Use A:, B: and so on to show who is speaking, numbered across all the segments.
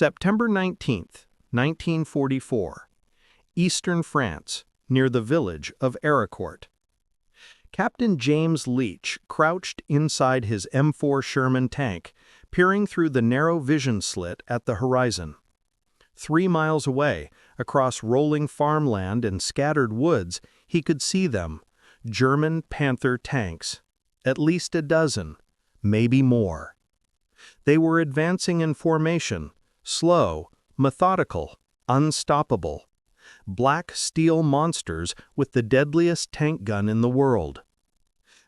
A: September 19th, 1944. Eastern France, near the village of Arracourt. Captain James Leach crouched inside his M4 Sherman tank, peering through the narrow vision slit at the horizon. 3 miles away, across rolling farmland and scattered woods, he could see them, German Panther tanks. At least a dozen, maybe more. They were advancing in formation, slow, methodical, unstoppable. Black steel monsters with the deadliest tank gun in the world.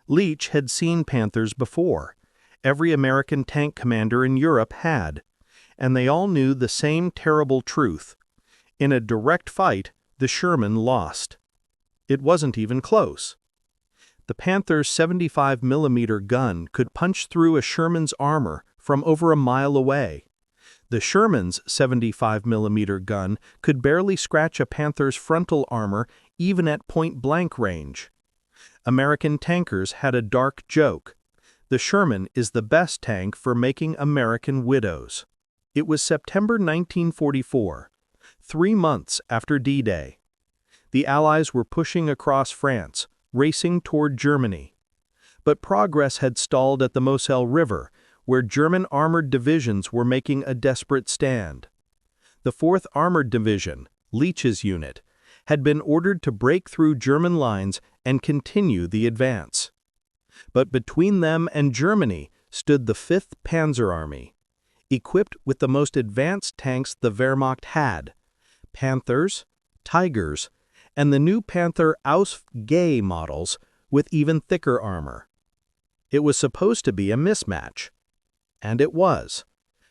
A: Leach had seen Panthers before. Every American tank commander in Europe had. And they all knew the same terrible truth. In a direct fight, the Sherman lost. It wasn't even close. The Panther's 75mm gun could punch through a Sherman's armor from over a mile away. The Sherman's 75mm gun could barely scratch a Panther's frontal armor even at point-blank range. American tankers had a dark joke. The Sherman is the best tank for making American widows. It was September 1944, 3 months after D-Day. The Allies were pushing across France, racing toward Germany. But progress had stalled at the Moselle River, where German armored divisions were making a desperate stand. The 4th Armored Division, Leach's unit, had been ordered to break through German lines and continue the advance. But between them and Germany stood the 5th Panzer Army, equipped with the most advanced tanks the Wehrmacht had, Panthers, Tigers, and the new Panther Ausf G models with even thicker armor. It was supposed to be a mismatch. And it was,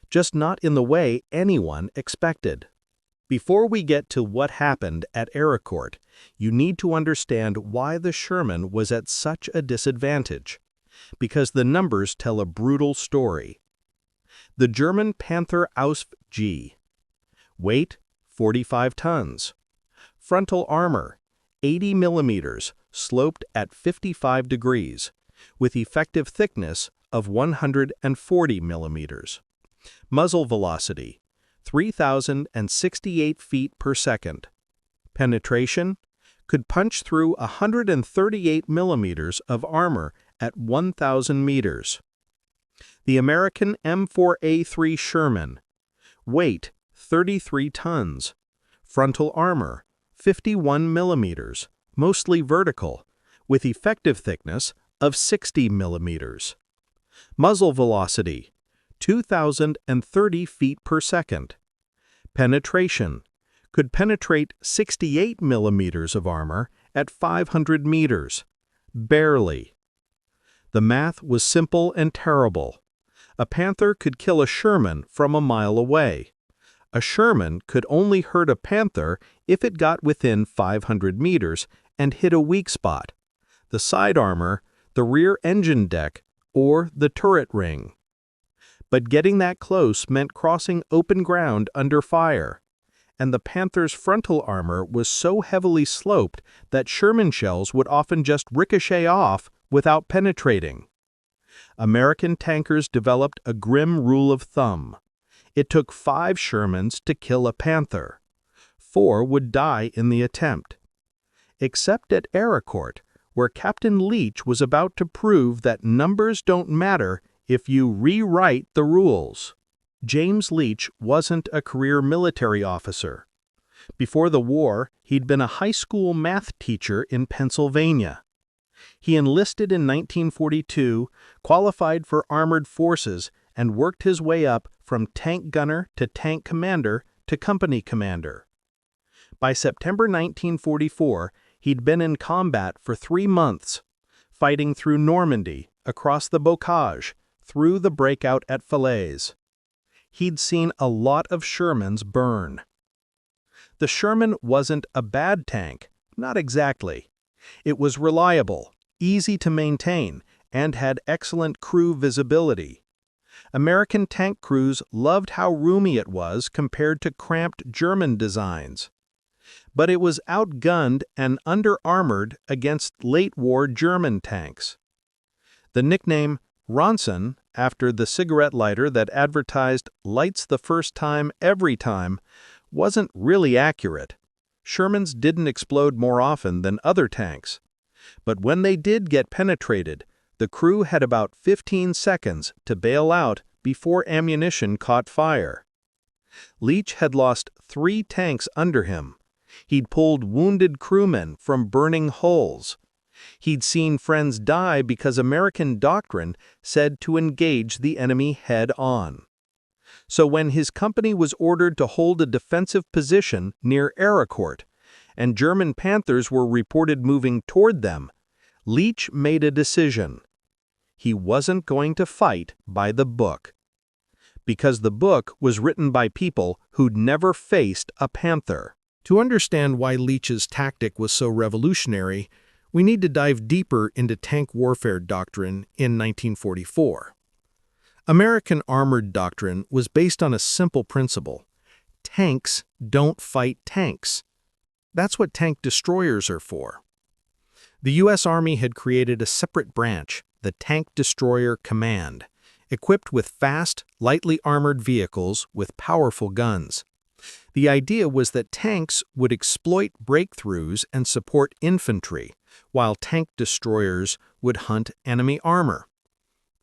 A: just not in the way anyone expected. Before we get to what happened at Arracourt, you need to understand why the Sherman was at such a disadvantage, because the numbers tell a brutal story. The German Panther Ausf G. Weight, 45 tons. Frontal armor, 80mm, sloped at 55 degrees, with effective thickness of 140mm. Muzzle velocity, 3,068 feet per second. Penetration, could punch through 138mm of armor at 1,000 meters. The American M4A3 Sherman. Weight, 33 tons. Frontal armor, 51mm, mostly vertical, with effective thickness of 60mm. Muzzle velocity, 2,030 feet per second. Penetration, could penetrate 68mm of armor at 500 meters. Barely. The math was simple and terrible. A Panther could kill a Sherman from a mile away. A Sherman could only hurt a Panther if it got within 500 meters and hit a weak spot, the side armor, the rear engine deck, or the turret ring. But getting that close meant crossing open ground under fire, and the Panther's frontal armor was so heavily sloped that Sherman shells would often just ricochet off without penetrating. American tankers developed a grim rule of thumb. It took 5 Shermans to kill a Panther. 4 would die in the attempt. Except at Arracourt, where Captain Leach was about to prove that numbers don't matter if you rewrite the rules. James Leach wasn't a career military officer. Before the war, he'd been a high school math teacher in Pennsylvania. He enlisted in 1942, qualified for armored forces, and worked his way up from tank gunner to tank commander to company commander. By September 1944, he'd been in combat for 3 months, fighting through Normandy, across the Bocage, through the breakout at Falaise. He'd seen a lot of Shermans burn. The Sherman wasn't a bad tank, not exactly. It was reliable, easy to maintain, and had excellent crew visibility. American tank crews loved how roomy it was compared to cramped German designs. But it was outgunned and under-armored against late-war German tanks. The nickname Ronson after the cigarette lighter that advertised "lights the first time every time" wasn't really accurate. Shermans didn't explode more often than other tanks. But when they did get penetrated, the crew had about 15 seconds to bail out before ammunition caught fire. Leach had lost 3 tanks under him. He'd pulled wounded crewmen from burning holes. He'd seen friends die because American doctrine said to engage the enemy head-on. So when his company was ordered to hold a defensive position near Arracourt, and German Panthers were reported moving toward them, Leach made a decision. He wasn't going to fight by the book. Because the book was written by people who'd never faced a panther. To understand why Leach's tactic was so revolutionary, we need to dive deeper into tank warfare doctrine in 1944. American armored doctrine was based on a simple principle. Tanks don't fight tanks. That's what tank destroyers are for. The U.S. Army had created a separate branch, the Tank Destroyer Command, equipped with fast, lightly armored vehicles with powerful guns. The idea was that tanks would exploit breakthroughs and support infantry, while tank destroyers would hunt enemy armor.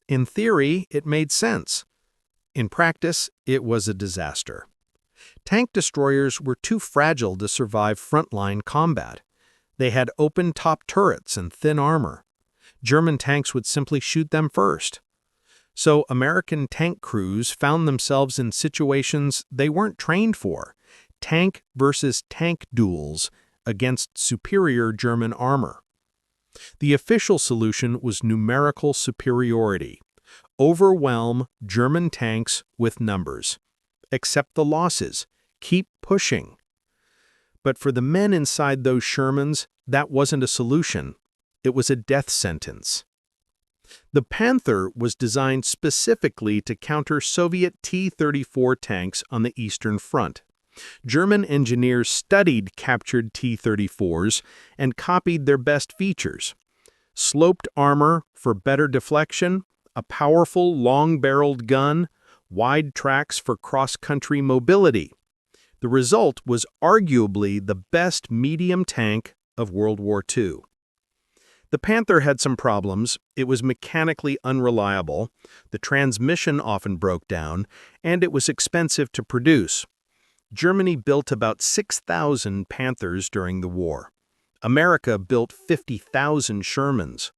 A: In theory, it made sense. In practice, it was a disaster. Tank destroyers were too fragile to survive frontline combat. They had open-top turrets and thin armor. German tanks would simply shoot them first. So American tank crews found themselves in situations they weren't trained for, tank versus tank duels against superior German armor. The official solution was numerical superiority. Overwhelm German tanks with numbers. Accept the losses. Keep pushing. But for the men inside those Shermans, that wasn't a solution. It was a death sentence. The Panther was designed specifically to counter Soviet T-34 tanks on the Eastern Front. German engineers studied captured T-34s and copied their best features. Sloped armor for better deflection, a powerful long-barreled gun, wide tracks for cross-country mobility. The result was arguably the best medium tank of World War II. The Panther had some problems. It was mechanically unreliable, the transmission often broke down, and it was expensive to produce. Germany built about 6,000 Panthers during the war. America built 50,000 Shermans.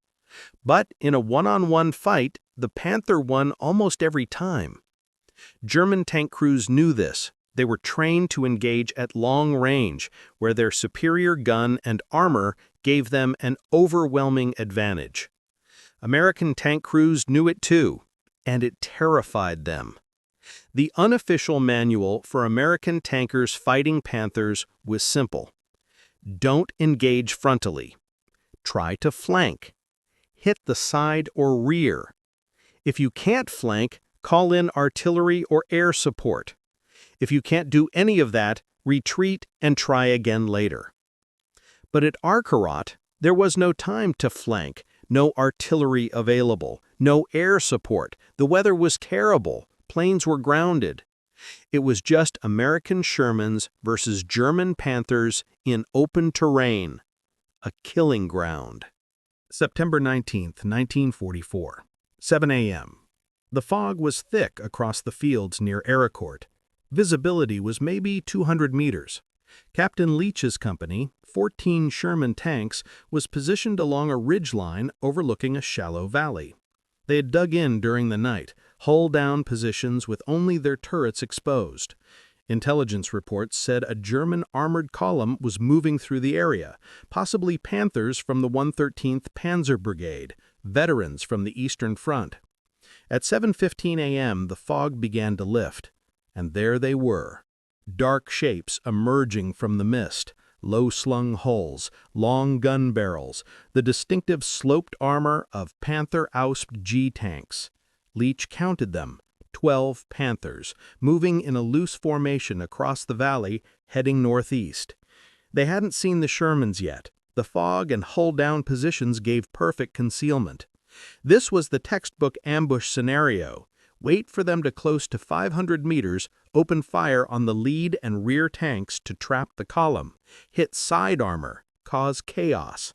A: But in a one-on-one fight, the Panther won almost every time. German tank crews knew this. They were trained to engage at long range, where their superior gun and armor gave them an overwhelming advantage. American tank crews knew it too, and it terrified them. The unofficial manual for American tankers fighting Panthers was simple. Don't engage frontally. Try to flank. Hit the side or rear. If you can't flank, call in artillery or air support. If you can't do any of that, retreat and try again later. But at Arracourt, there was no time to flank, no artillery available, no air support. The weather was terrible. Planes were grounded. It was just American Shermans versus German Panthers in open terrain, a killing ground. September 19, 1944, 7 a.m. The fog was thick across the fields near Arracourt. Visibility was maybe 200 meters. Captain Leach's company, 14 Sherman tanks, was positioned along a ridgeline overlooking a shallow valley. They had dug in during the night, hull-down positions with only their turrets exposed. Intelligence reports said a German armored column was moving through the area, possibly Panthers from the 113th Panzer Brigade, veterans from the Eastern Front. At 7:15 a.m., the fog began to lift, and there they were, dark shapes emerging from the mist, low-slung hulls, long gun barrels, the distinctive sloped armor of Panther Ausp G tanks. Leach counted them, 12 Panthers, moving in a loose formation across the valley, heading northeast. They hadn't seen the Shermans yet. The fog and hull-down positions gave perfect concealment. This was the textbook ambush scenario. Wait for them to close to 500 meters, open fire on the lead and rear tanks to trap the column, hit side armor, cause chaos.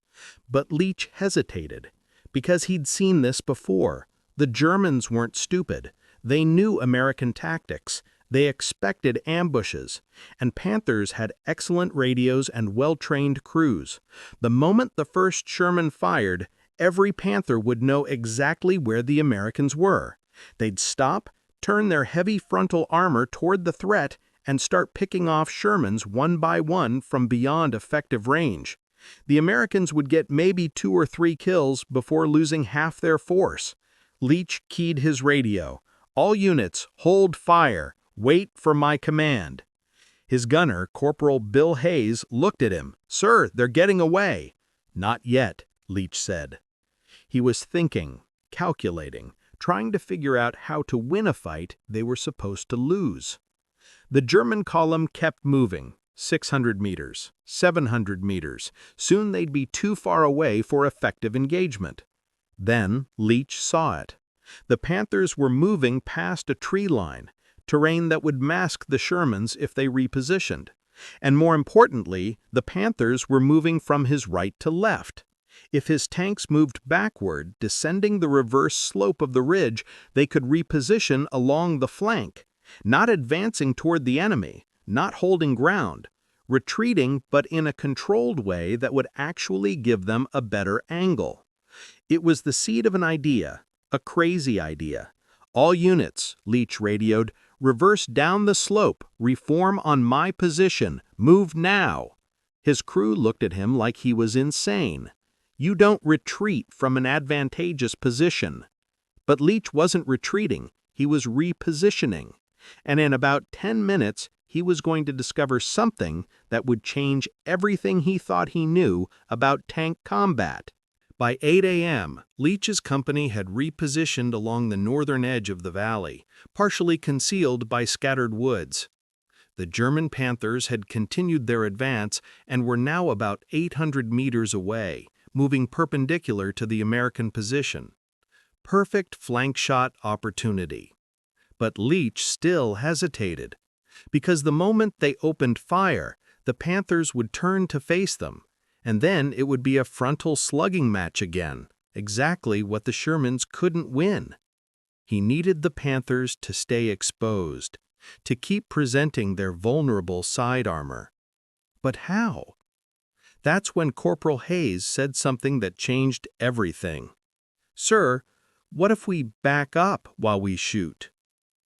A: But Leach hesitated, because he'd seen this before. The Germans weren't stupid. They knew American tactics. They expected ambushes, and Panthers had excellent radios and well-trained crews. The moment the first Sherman fired, every Panther would know exactly where the Americans were. They'd stop, turn their heavy frontal armor toward the threat, and start picking off Shermans one by one from beyond effective range. The Americans would get maybe 2 or 3 kills before losing half their force. Leach keyed his radio. "All units, hold fire. Wait for my command." His gunner, Corporal Bill Hayes, looked at him. "Sir, they're getting away." "Not yet," Leach said. He was thinking, calculating, trying to figure out how to win a fight they were supposed to lose. The German column kept moving. 600 meters, 700 meters. Soon they'd be too far away for effective engagement. Then Leach saw it. The Panthers were moving past a tree line, terrain that would mask the Shermans if they repositioned. And more importantly, the Panthers were moving from his right to left. If his tanks moved backward, descending the reverse slope of the ridge, they could reposition along the flank, not advancing toward the enemy, not holding ground, retreating but in a controlled way that would actually give them a better angle. It was the seed of an idea, a crazy idea. "All units," Leach radioed, "reverse down the slope, reform on my position, move now." His crew looked at him like he was insane. You don't retreat from an advantageous position. But Leach wasn't retreating, he was repositioning. And in about 10 minutes, he was going to discover something that would change everything he thought he knew about tank combat. By 8 a.m., Leach's company had repositioned along the northern edge of the valley, partially concealed by scattered woods. The German Panthers had continued their advance and were now about 800 meters away, moving perpendicular to the American position. Perfect flank shot opportunity. But Leach still hesitated, because the moment they opened fire, the Panthers would turn to face them, and then it would be a frontal slugging match again, exactly what the Shermans couldn't win. He needed the Panthers to stay exposed, to keep presenting their vulnerable side armor. But how? That's when Corporal Hayes said something that changed everything. "Sir, what if we back up while we shoot?"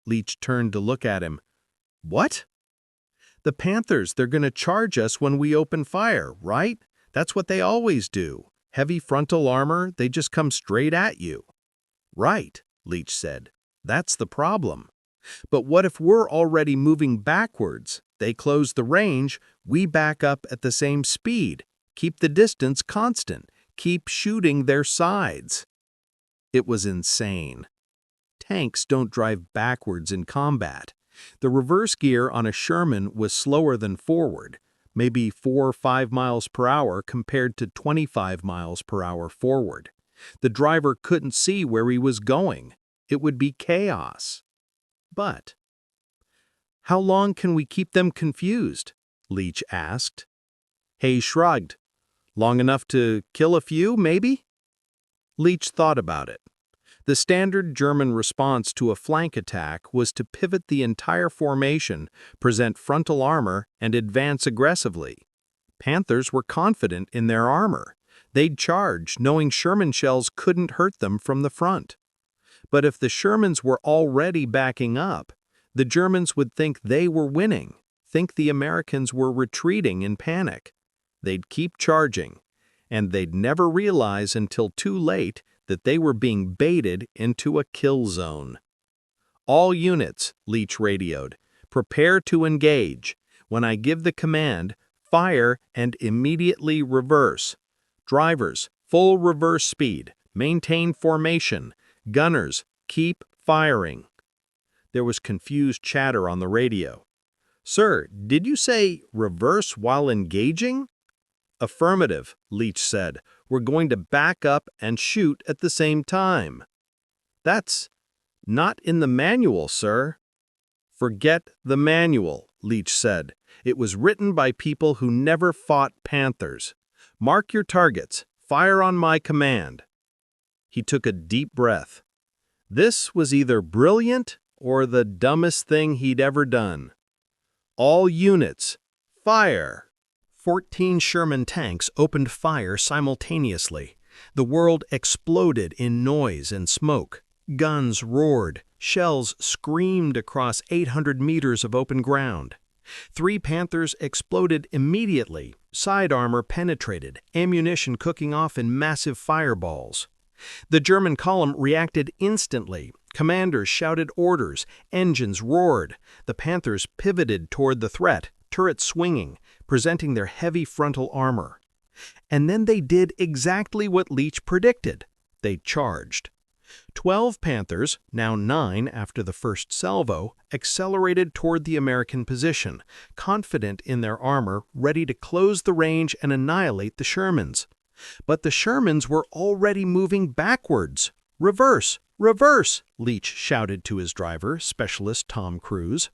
A: Leach turned to look at him. "What?" "The Panthers, they're going to charge us when we open fire, right? That's what they always do. Heavy frontal armor, they just come straight at you." "Right," Leach said. "That's the problem. But what if we're already moving backwards? They close the range, we back up at the same speed, keep the distance constant, keep shooting their sides." It was insane. Tanks don't drive backwards in combat. The reverse gear on a Sherman was slower than forward, maybe 4 or 5 miles per hour compared to 25 miles per hour forward. The driver couldn't see where he was going. It would be chaos. But how long can we keep them confused? Leach asked. Hayes shrugged. Long enough to kill a few, maybe? Leach thought about it. The standard German response to a flank attack was to pivot the entire formation, present frontal armor, and advance aggressively. Panthers were confident in their armor. They'd charge, knowing Sherman shells couldn't hurt them from the front. But if the Shermans were already backing up, the Germans would think they were winning, think the Americans were retreating in panic. They'd keep charging, and they'd never realize until too late that they were being baited into a kill zone. "All units," Leach radioed, "prepare to engage. When I give the command, fire and immediately reverse. Drivers, full reverse speed, maintain formation. Gunners, keep firing." There was confused chatter on the radio. "Sir, did you say reverse while engaging?" "Affirmative," Leach said. We're going to back up and shoot at the same time." "That's not in the manual, sir." "Forget the manual," Leach said. "It was written by people who never fought Panthers. Mark your targets. Fire on my command." He took a deep breath. This was either brilliant or the dumbest thing he'd ever done. "All units, fire!" 14 Sherman tanks opened fire simultaneously. The world exploded in noise and smoke. Guns roared. Shells screamed across 800 meters of open ground. 3 Panthers exploded immediately, side armor penetrated, ammunition cooking off in massive fireballs. The German column reacted instantly. Commanders shouted orders, engines roared. The Panthers pivoted toward the threat, turrets swinging, presenting their heavy frontal armor. And then they did exactly what Leach predicted. They charged. 12 Panthers, now 9 after the first salvo, accelerated toward the American position, confident in their armor, ready to close the range and annihilate the Shermans. But the Shermans were already moving backwards. "Reverse! Reverse!" Leach shouted to his driver, Specialist Tom Cruise.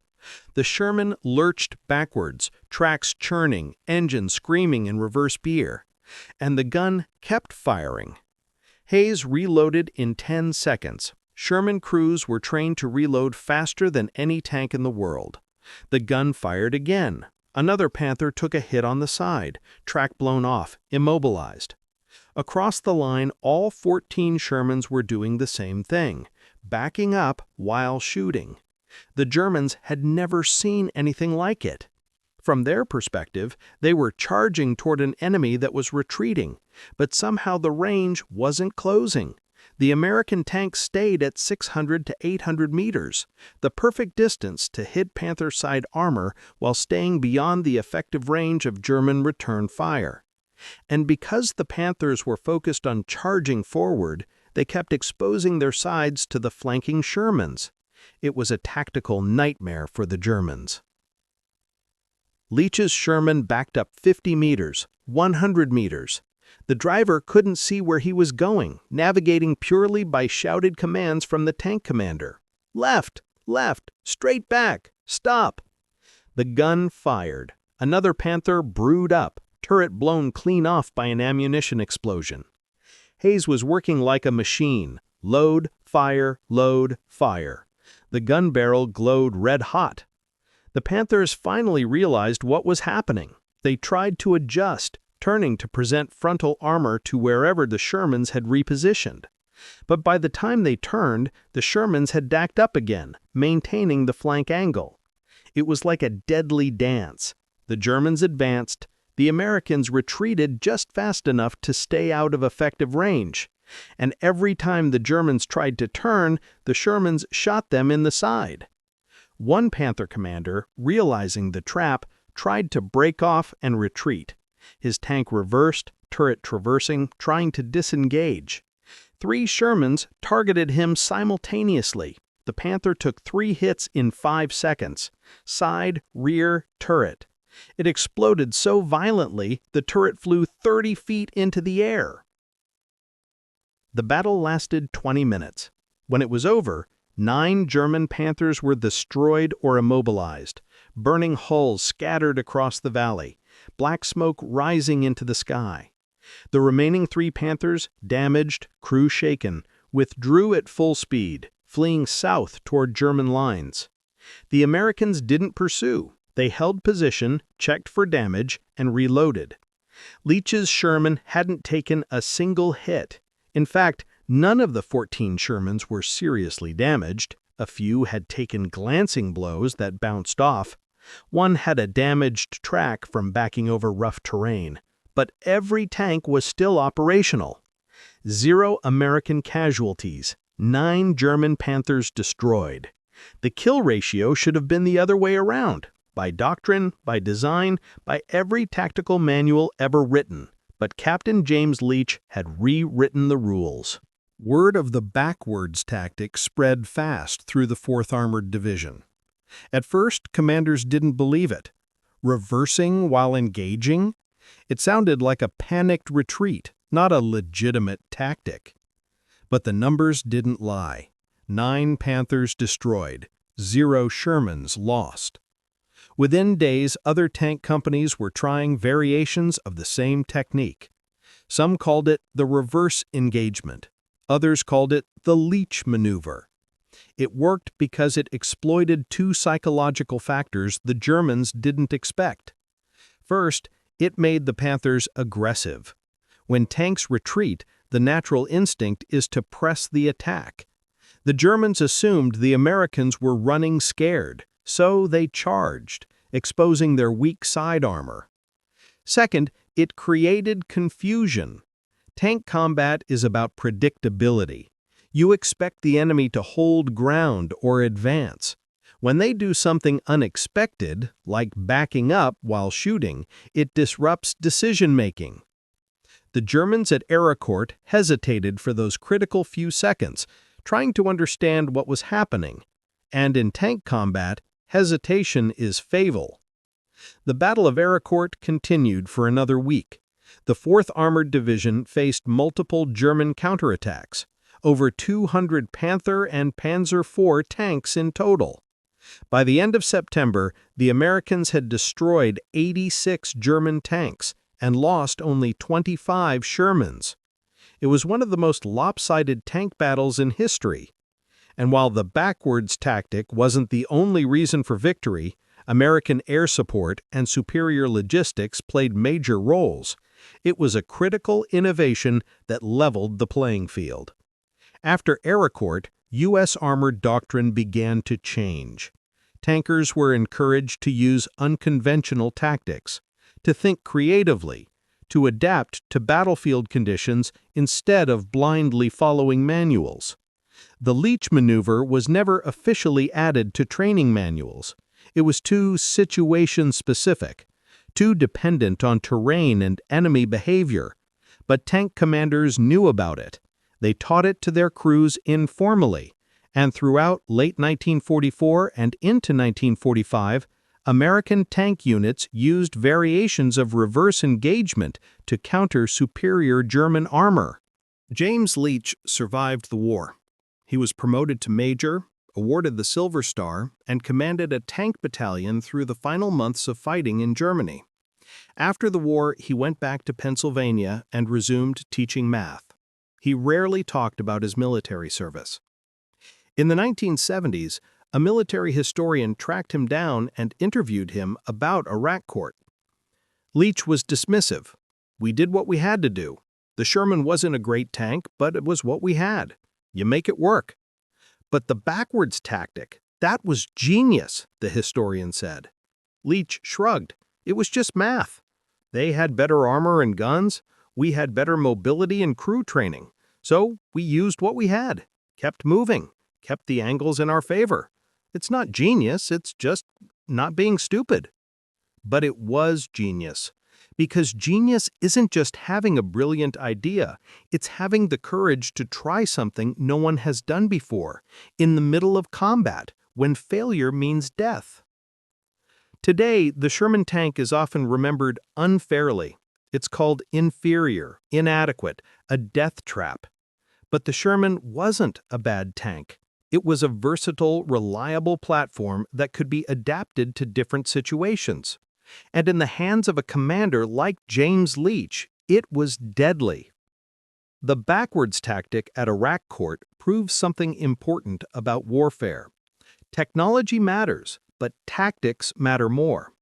A: The Sherman lurched backwards, tracks churning, engine screaming in reverse gear. And the gun kept firing. Hayes reloaded in 10 seconds. Sherman crews were trained to reload faster than any tank in the world. The gun fired again. Another Panther took a hit on the side, track blown off, immobilized. Across the line, all 14 Shermans were doing the same thing, backing up while shooting. The Germans had never seen anything like it. From their perspective, they were charging toward an enemy that was retreating, but somehow the range wasn't closing. The American tanks stayed at 600 to 800 meters, the perfect distance to hit Panther side armor while staying beyond the effective range of German return fire. And because the Panthers were focused on charging forward, they kept exposing their sides to the flanking Shermans. It was a tactical nightmare for the Germans. Leach's Sherman backed up 50 meters, 100 meters. The driver couldn't see where he was going, navigating purely by shouted commands from the tank commander. "Left! Left! Straight back! Stop!" The gun fired. Another Panther brewed up, turret blown clean off by an ammunition explosion. Hayes was working like a machine. Load, fire, load, fire. The gun barrel glowed red hot. The Panthers finally realized what was happening. They tried to adjust, turning to present frontal armor to wherever the Shermans had repositioned. But by the time they turned, the Shermans had backed up again, maintaining the flank angle. It was like a deadly dance. The Germans advanced. The Americans retreated just fast enough to stay out of effective range. And every time the Germans tried to turn, the Shermans shot them in the side. One Panther commander, realizing the trap, tried to break off and retreat. His tank reversed, turret traversing, trying to disengage. 3 Shermans targeted him simultaneously. The Panther took 3 hits in 5 seconds. Side, rear, turret. It exploded so violently, the turret flew 30 feet into the air. The battle lasted 20 minutes. When it was over, 9 German Panthers were destroyed or immobilized. Burning hulls scattered across the valley, black smoke rising into the sky. The remaining 3 Panthers, damaged, crew shaken, withdrew at full speed, fleeing south toward German lines. The Americans didn't pursue. They held position, checked for damage, and reloaded. Leach's Sherman hadn't taken a single hit. In fact, none of the 14 Shermans were seriously damaged. A few had taken glancing blows that bounced off. One had a damaged track from backing over rough terrain. But every tank was still operational. 0 American casualties, 9 German Panthers destroyed. The kill ratio should have been the other way around. By doctrine, by design, by every tactical manual ever written. But Captain James Leach had rewritten the rules. Word of the backwards tactic spread fast through the 4th Armored Division. At first, commanders didn't believe it. Reversing while engaging? It sounded like a panicked retreat, not a legitimate tactic. But the numbers didn't lie. 9 Panthers destroyed, 0 Shermans lost. Within days, other tank companies were trying variations of the same technique. Some called it the reverse engagement. Others called it the Leach maneuver. It worked because it exploited 2 psychological factors the Germans didn't expect. First, it made the Panthers aggressive. When tanks retreat, the natural instinct is to press the attack. The Germans assumed the Americans were running scared, so they charged, exposing their weak side armor. Second, it created confusion. Tank combat is about predictability. You expect the enemy to hold ground or advance. When they do something unexpected, like backing up while shooting, it disrupts decision-making. The Germans at Arracourt hesitated for those critical few seconds, trying to understand what was happening. And in tank combat, hesitation is fatal. The Battle of Arracourt continued for another week. The 4th Armored Division faced multiple German counterattacks, over 200 Panther and Panzer IV tanks in total. By the end of September, the Americans had destroyed 86 German tanks and lost only 25 Shermans. It was one of the most lopsided tank battles in history. And while the backwards tactic wasn't the only reason for victory, American air support and superior logistics played major roles. It was a critical innovation that leveled the playing field. After Arracourt, U.S. armored doctrine began to change. Tankers were encouraged to use unconventional tactics, to think creatively, to adapt to battlefield conditions instead of blindly following manuals. The Leach maneuver was never officially added to training manuals. It was too situation-specific, too dependent on terrain and enemy behavior. But tank commanders knew about it. They taught it to their crews informally, and throughout late 1944 and into 1945, American tank units used variations of reverse engagement to counter superior German armor. James Leach survived the war. He was promoted to major, awarded the Silver Star, and commanded a tank battalion through the final months of fighting in Germany. After the war, he went back to Pennsylvania and resumed teaching math. He rarely talked about his military service. In the 1970s, a military historian tracked him down and interviewed him about Arracourt. Leach was dismissive. "We did what we had to do. The Sherman wasn't a great tank, but it was what we had. You make it work." But the backwards tactic, that was genius, the historian said. Leach shrugged. "It was just math. They had better armor and guns. We had better mobility and crew training. So we used what we had, kept moving, kept the angles in our favor. It's not genius, it's just not being stupid." But it was genius. Because genius isn't just having a brilliant idea, it's having the courage to try something no one has done before, in the middle of combat, when failure means death. Today, the Sherman tank is often remembered unfairly. It's called inferior, inadequate, a death trap. But the Sherman wasn't a bad tank. It was a versatile, reliable platform that could be adapted to different situations. And in the hands of a commander like James Leach, it was deadly. The backwards tactic at Arracourt proves something important about warfare. Technology matters, but tactics matter more.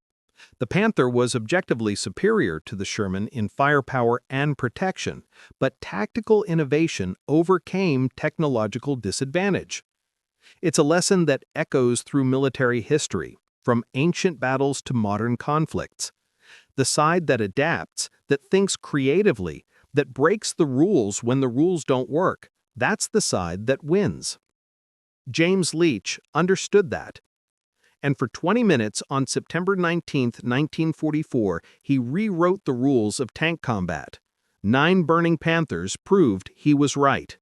A: The Panther was objectively superior to the Sherman in firepower and protection, but tactical innovation overcame technological disadvantage. It's a lesson that echoes through military history, from ancient battles to modern conflicts. The side that adapts, that thinks creatively, that breaks the rules when the rules don't work, that's the side that wins. James Leach understood that. And for 20 minutes on September 19, 1944, he rewrote the rules of tank combat. 9 burning Panthers proved he was right.